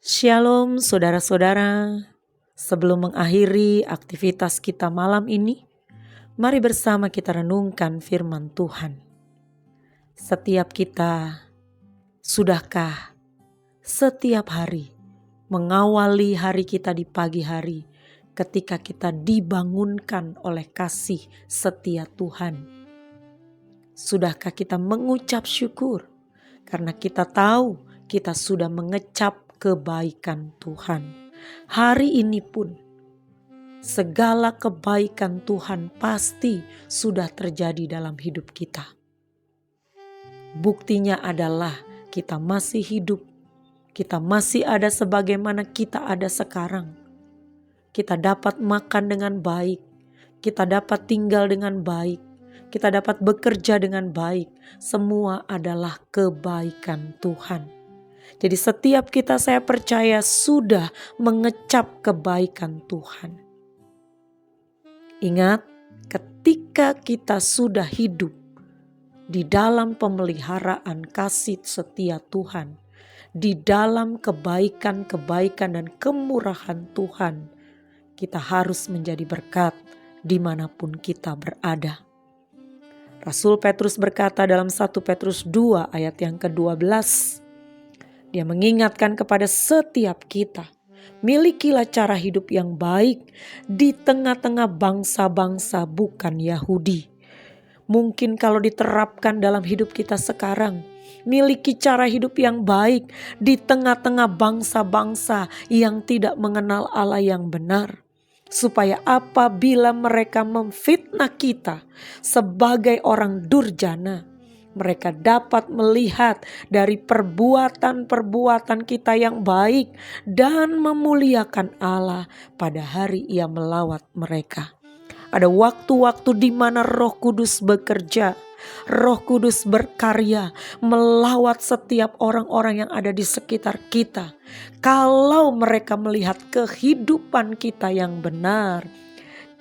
Shalom saudara-saudara, sebelum mengakhiri aktivitas kita malam ini, mari bersama kita renungkan firman Tuhan. Setiap kita, sudahkah setiap hari mengawali hari kita di pagi hari ketika kita dibangunkan oleh kasih setia Tuhan? Sudahkah kita mengucap syukur karena kita tahu kita sudah mengecap kebaikan Tuhan. Hari ini pun segala kebaikan Tuhan pasti sudah terjadi dalam hidup kita. Buktinya adalah kita masih hidup, kita masih ada sebagaimana kita ada sekarang. Kita dapat makan dengan baik, kita dapat tinggal dengan baik, kita dapat bekerja dengan baik. Semua adalah kebaikan Tuhan. Jadi setiap kita, saya percaya, sudah mengecap kebaikan Tuhan. Ingat, ketika kita sudah hidup di dalam pemeliharaan kasih setia Tuhan, di dalam kebaikan-kebaikan dan kemurahan Tuhan, kita harus menjadi berkat dimanapun kita berada. Rasul Petrus berkata dalam 1 Petrus 2 ayat yang ke-12, dia mengingatkan kepada setiap kita, milikilah cara hidup yang baik di tengah-tengah bangsa-bangsa bukan Yahudi. Mungkin kalau diterapkan dalam hidup kita sekarang, miliki cara hidup yang baik di tengah-tengah bangsa-bangsa yang tidak mengenal Allah yang benar. Supaya apabila mereka memfitnah kita sebagai orang durjana, mereka dapat melihat dari perbuatan-perbuatan kita yang baik dan memuliakan Allah pada hari Ia melawat mereka. Ada waktu-waktu di mana Roh Kudus bekerja, Roh Kudus berkarya melawat setiap orang-orang yang ada di sekitar kita. Kalau mereka melihat kehidupan kita yang benar,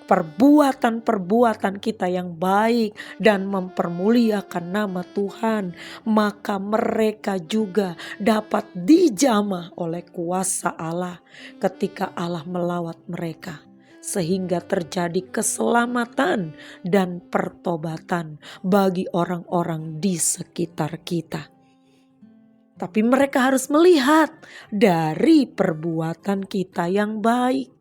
perbuatan-perbuatan kita yang baik dan mempermuliakan nama Tuhan, maka mereka juga dapat dijamah oleh kuasa Allah ketika Allah melawat mereka, sehingga terjadi keselamatan dan pertobatan bagi orang-orang di sekitar kita. Tapi mereka harus melihat dari perbuatan kita yang baik,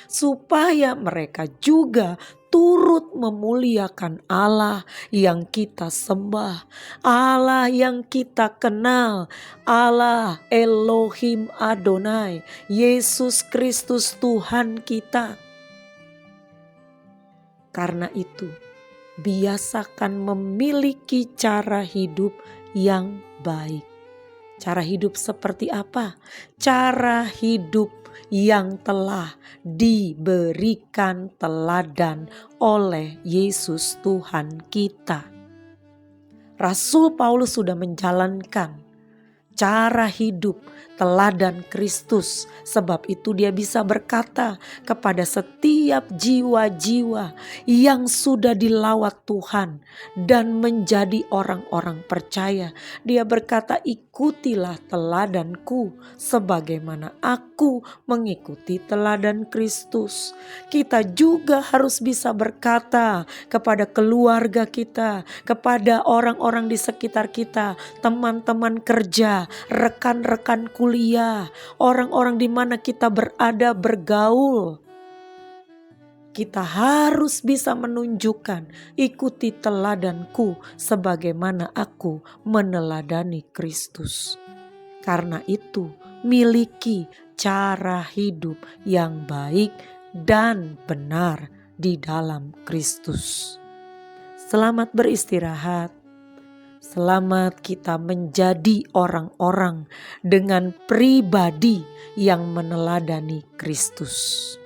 supaya mereka juga turut memuliakan Allah yang kita sembah, Allah yang kita kenal, Allah Elohim Adonai, Yesus Kristus Tuhan kita. Karena itu, biasakan memiliki cara hidup yang baik. Cara hidup seperti apa? Cara hidup yang telah diberikan teladan oleh Yesus Tuhan kita. Rasul Paulus sudah menjalankan cara hidup teladan Kristus. Sebab itu dia bisa berkata kepada setiap jiwa-jiwa yang sudah dilawat Tuhan dan menjadi orang-orang percaya. Dia berkata, ikutilah teladanku sebagaimana aku mengikuti teladan Kristus. Kita juga harus bisa berkata kepada keluarga kita, kepada orang-orang di sekitar kita, teman-teman kerja, rekan-rekan kuliah, orang-orang di mana kita berada bergaul. Kita harus bisa menunjukkan, ikuti teladanku sebagaimana aku meneladani Kristus. Karena itu, miliki cara hidup yang baik dan benar di dalam Kristus. Selamat beristirahat. Selamat kita menjadi orang-orang dengan pribadi yang meneladani Kristus.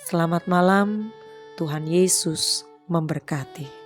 Selamat malam, Tuhan Yesus memberkati.